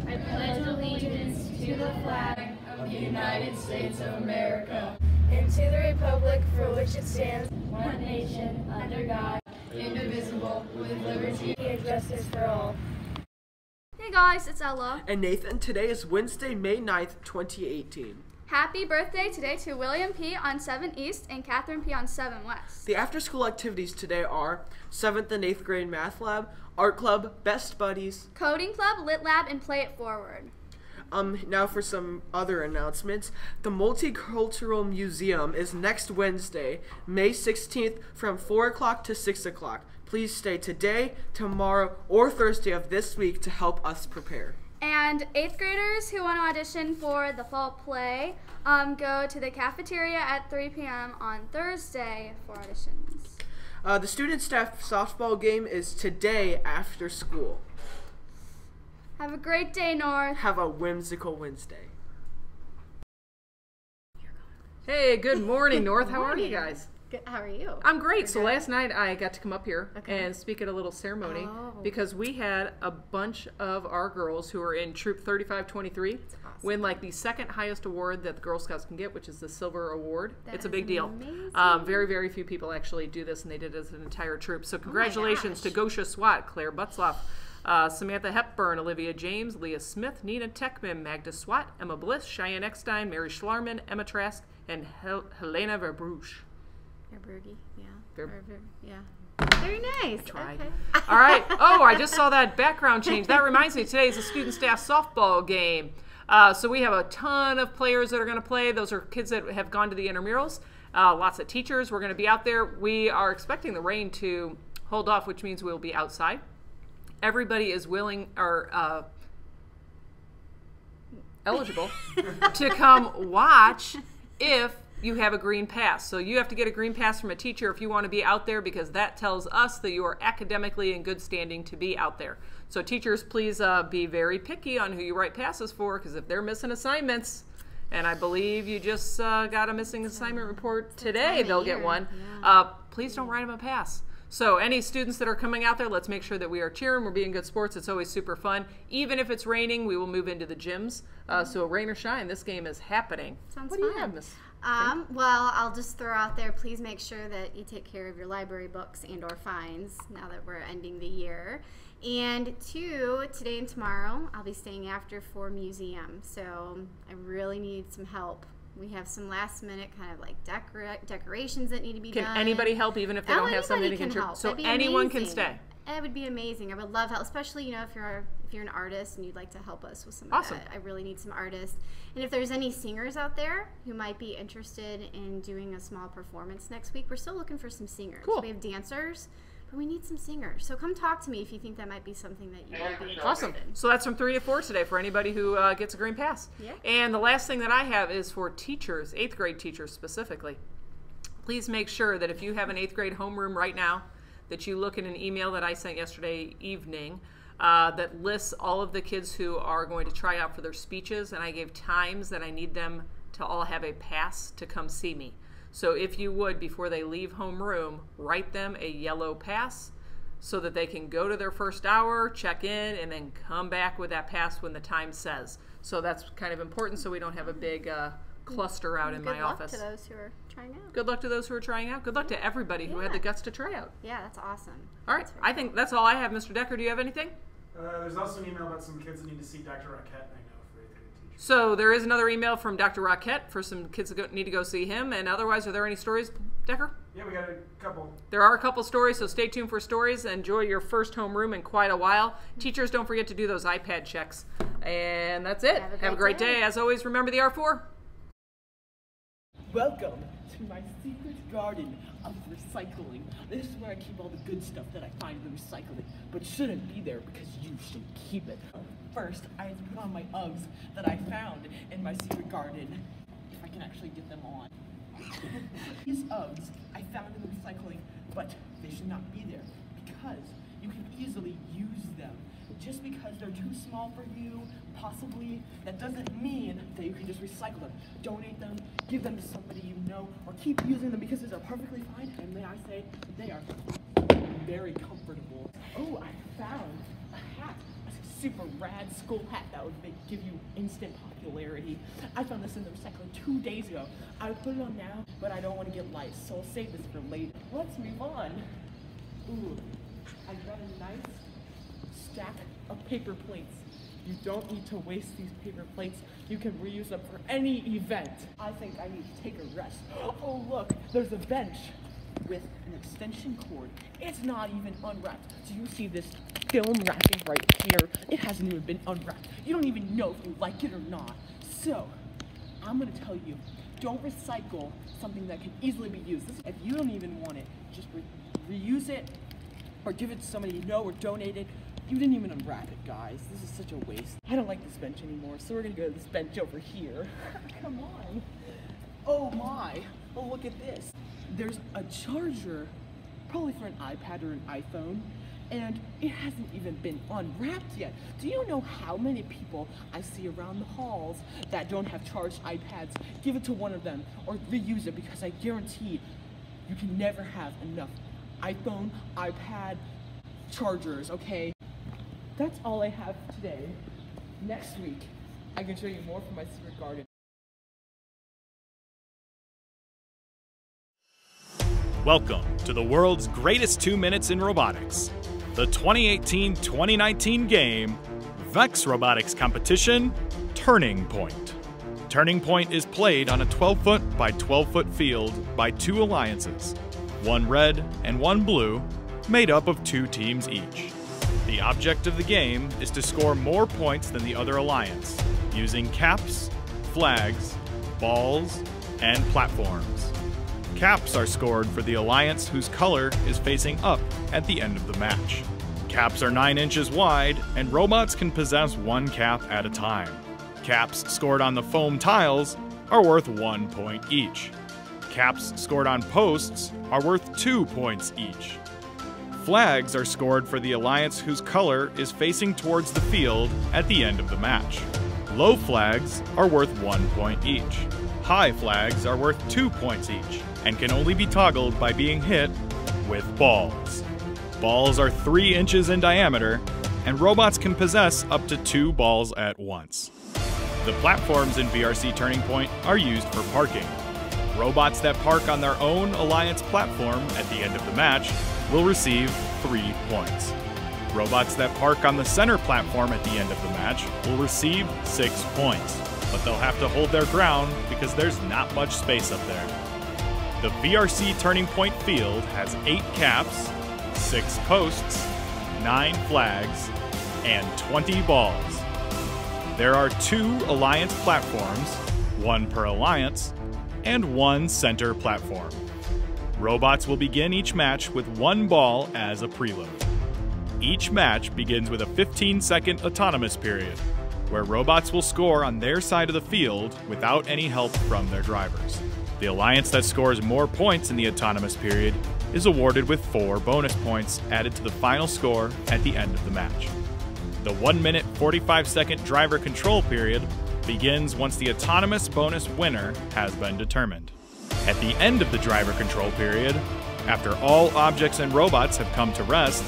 I pledge allegiance to the flag of the United States of America and to the republic for which it stands, one nation, under God, indivisible, with liberty and justice for all. Hey guys, it's Ella. And Nathan. Today is Wednesday, May 9th, 2018. Happy birthday today to William P. on 7 East and Catherine P. on 7 West. The after-school activities today are 7th and 8th grade math lab, art club, best buddies, coding club, lit lab, and play it forward. Now for some other announcements. The Multicultural Museum is next Wednesday, May 16th from 4 o'clock to 6 o'clock. Please stay today, tomorrow, or Thursday of this week to help us prepare. And 8th graders who want to audition for the fall play, go to the cafeteria at 3 p.m. on Thursday for auditions. The student staff softball game is today after school. Have a great day, North. Have a whimsical Wednesday. Hey, good morning, North. How are you guys? Good. How are you? I'm great. So last night I got to come up here and speak at a little ceremony because we had a bunch of our girls who are in Troop 3523 win like the second highest award that the Girl Scouts can get, which is the Silver Award. It's a big deal. Very, very few people actually do this, and they did it as an entire troop. So congratulations to Gosha Swat, Claire Butzloff, Samantha Hepburn, Olivia James, Leah Smith, Nina Techman, Magda Swat, Emma Bliss, Cheyenne Eckstein, Mary Schlarman, Emma Trask, and Helena Verbruch. Verbrugge, yeah. Yeah. Very nice. Tried. Okay. All right. Oh, I just saw that background change. That reminds me, today is a student staff softball game. So we have a ton of players that are going to play. Those are kids that have gone to the intramurals. Lots of teachers. We're going to be out there. We are expecting the rain to hold off, which means we'll be outside. Everybody is willing or eligible to come watch if you have a green pass. So you have to get a green pass from a teacher if you want to be out there, because that tells us that you are academically in good standing to be out there. So teachers, please be very picky on who you write passes for, because if they're missing assignments, and I believe you just got a missing assignment report today, they'll get one. Please don't write them a pass. So any students that are coming out there, let's make sure that we are cheering. We're being good sports. It's always super fun. Even if it's raining, we will move into the gyms. So rain or shine, this game is happening. Sounds what fun. Do you have, Miss? Well, I'll just throw out there, please make sure that you take care of your library books and or fines now that we're ending the year. And 2, today and tomorrow, I'll be staying after for museum. So I really need some help. We have some last minute kind of like decorations that need to be done. Can anybody help even if they don't have something to contribute? So anyone can stay. That would be amazing. I would love help, especially if you're an artist and you'd like to help us with some of that. I really need some artists. And if there's any singers out there who might be interested in doing a small performance next week, we're still looking for some singers. Cool. We have dancers, but we need some singers. So come talk to me if you think that might be something that you would be interested Awesome. in. So that's from 3 to 4 today for anybody who gets a green pass. Yeah. And the last thing that I have is for teachers, 8th grade teachers specifically. Please make sure that if you have an 8th grade homeroom right now, that you look at an email that I sent yesterday evening that lists all of the kids who are going to try out for their speeches, and I gave times that I need them to all have a pass to come see me. So if you would, before they leave homeroom, write them a yellow pass so that they can go to their first hour, check in, and then come back with that pass when the time says. So that's kind of important so we don't have a big cluster out in my office. Good luck to those who are trying out. Good luck to those who are trying out. Good luck to everybody who had the guts to try out. Yeah, that's awesome. All right, I think that's all I have. Mr. Decker, do you have anything? There's also an email about some kids that need to see Dr. Roquette, I know, for 8th grade teachers. So there is another email from Dr. Roquette for some kids that need to go see him. And otherwise, are there any stories, Decker? Yeah, we got a couple. There are a couple stories, so stay tuned for stories. Enjoy your first homeroom in quite a while. Teachers, don't forget to do those iPad checks. And that's it. Have a great day. As always, remember the R4. Welcome to my secret garden of recycling. This is where I keep all the good stuff that I find in the recycling, but shouldn't be there because you should keep it. First, I have to put on my Uggs that I found in my secret garden, if I can actually get them on. These Uggs I found in the recycling, but they should not be there because you can easily use them. Just because they're too small for you, possibly, that doesn't mean that you can just recycle them. Donate them, give them to somebody you know, or keep using them because they're perfectly fine, and may I say, they are very comfortable. Oh, I found a hat, a super rad school hat that would give you instant popularity. I found this in the recycling 2 days ago. I would put it on now, but I don't want to get lice, so I'll save this for later. Let's move on. Ooh, I got a nice stack of paper plates. You don't need to waste these paper plates. You can reuse them for any event. I think I need to take a rest. Oh look, there's a bench with an extension cord. It's not even unwrapped. Do you see this film wrapping right here? It hasn't even been unwrapped. You don't even know if you like it or not. So, I'm gonna tell you, don't recycle something that can easily be used. If you don't even want it, just reuse it or give it to somebody you know or donate it. You didn't even unwrap it, guys. This is such a waste. I don't like this bench anymore, so we're gonna go to this bench over here. Come on. Oh my. Oh, look at this. There's a charger, probably for an iPad or an iPhone, and it hasn't even been unwrapped yet. Do you know how many people I see around the halls that don't have charged iPads? Give it to one of them or reuse it, because I guarantee you can never have enough iPhone, iPad chargers, okay? That's all I have today. Next week, I can show you more from my secret garden. Welcome to the world's greatest 2 minutes in robotics, the 2018-2019 game, VEX Robotics Competition, Turning Point. Turning Point is played on a 12-foot by 12-foot field by 2 alliances, one red and one blue, made up of 2 teams each. The object of the game is to score more points than the other alliance, using caps, flags, balls, and platforms. Caps are scored for the alliance whose color is facing up at the end of the match. Caps are 9 inches wide, and robots can possess 1 cap at a time. Caps scored on the foam tiles are worth 1 point each. Caps scored on posts are worth 2 points each. Flags are scored for the alliance whose color is facing towards the field at the end of the match. Low flags are worth 1 point each. High flags are worth 2 points each, and can only be toggled by being hit with balls. Balls are 3 inches in diameter, and robots can possess up to 2 balls at once. The platforms in VRC Turning Point are used for parking. Robots that park on their own alliance platform at the end of the match will receive 3 points. Robots that park on the center platform at the end of the match will receive 6 points, but they'll have to hold their ground because there's not much space up there. The VRC Turning Point field has 8 caps, 6 posts, 9 flags, and 20 balls. There are 2 alliance platforms, 1 per alliance, and 1 center platform. Robots will begin each match with 1 ball as a preload. Each match begins with a 15-second autonomous period, where robots will score on their side of the field without any help from their drivers. The alliance that scores more points in the autonomous period is awarded with 4 bonus points added to the final score at the end of the match. The 1-minute 45-second driver control period begins once the autonomous bonus winner has been determined. At the end of the driver control period, after all objects and robots have come to rest,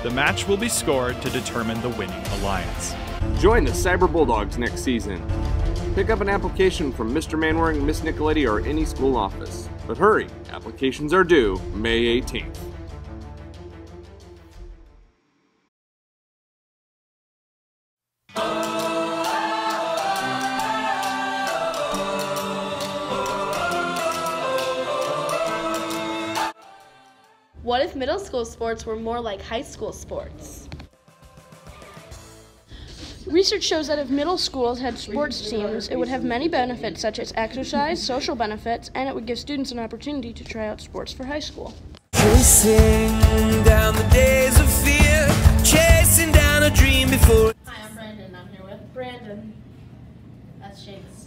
the match will be scored to determine the winning alliance. Join the Cyber Bulldogs next season. Pick up an application from Mr. Manwaring, Miss Nicoletti, or any school office. But hurry, applications are due May 18th. What if middle school sports were more like high school sports? Research shows that if middle schools had sports teams, it would have many benefits such as exercise, social benefits, and it would give students an opportunity to try out sports for high school. Chasing down the days of fear, chasing down a dream before. Hi, I'm Brandon. I'm here with Brandon. That's Seamus.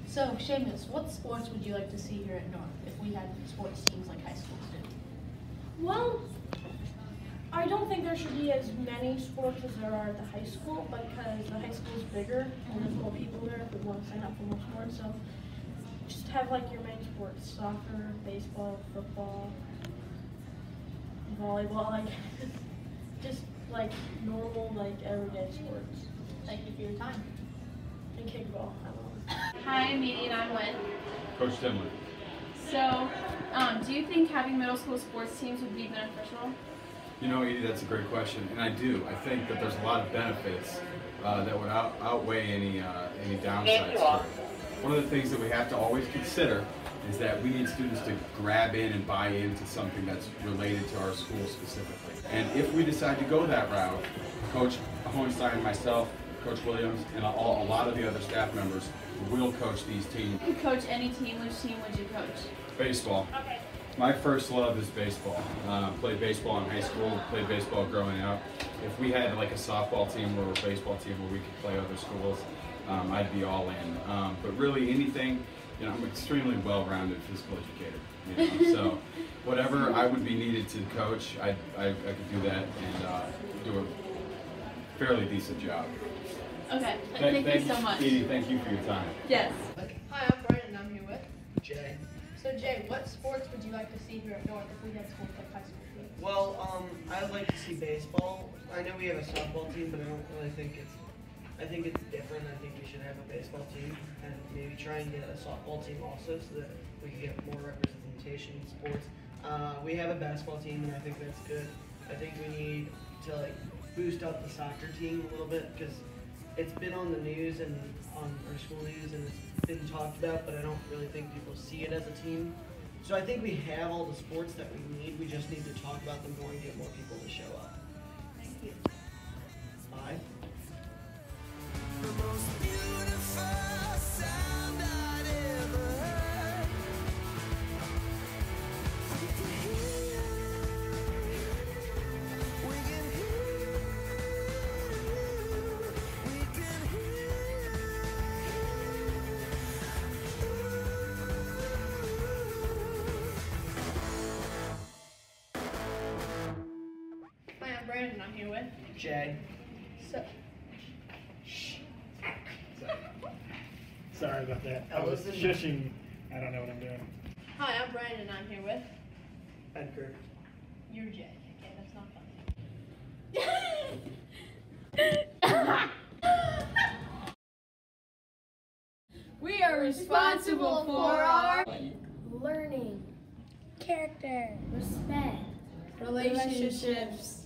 So, Seamus, what sports would you like to see here at North if we had sports teams like high schools do? Well, I don't think there should be as many sports as there are at the high school, because the high school is bigger and there's more people there if we want to sign up for more sports. So just have like your main sports: soccer, baseball, football, volleyball. Like just like normal, like everyday sports. Thank you for your time. And kickball. I love it. Hi, I'm Edie and I'm with. Coach Timlin. So, do you think having middle school sports teams would be beneficial? You know, Edie, that's a great question, and I do. I think that there's a lot of benefits that would outweigh any downsides to it. One of the things that we have to always consider is that we need students to grab in and buy into something that's related to our school specifically. And if we decide to go that route, Coach Hohenstein, myself, Coach Williams, and a lot of the other staff members will coach these teams. If you could coach any team, which team would you coach? Baseball. Okay. My first love is baseball. Played baseball in high school, played baseball growing up. If we had like a softball team or a baseball team where we could play other schools, I'd be all in. But really anything, you know, I'm an extremely well-rounded physical educator. You know? So whatever I would be needed to coach, I could do that and do a fairly decent job. Okay, thank you so much. Edie, thank you for your time. Yes. Hi, I'm Brandon. I'm here with Jay. So Jay, what sports would you like to see here at North if we had schools like high school teams? Well, I'd like to see baseball. I know we have a softball team, but I don't really think it's. I think it's different. I think we should have a baseball team and maybe try and get a softball team also, so that we can get more representation in sports. We have a basketball team, and I think that's good. I think we need to like boost up the soccer team a little bit because it's been on the news and on our school news, and it's been talked about, but I don't really think people see it as a team. So I think we have all the sports that we need. We just need to talk about them more and get more people to show up. Thank you. Bye. The most beautiful sound I'd ever heard. We can hear, we can hear, we can hear. Hi, I'm Brandon. I'm here with Jay. So. Sorry about that. I was shushing. I don't know what I'm doing. Hi, I'm Brandon. I'm here with Edgar. You're Jay. Okay, that's not funny. We are responsible for our learning, character, respect, relationships,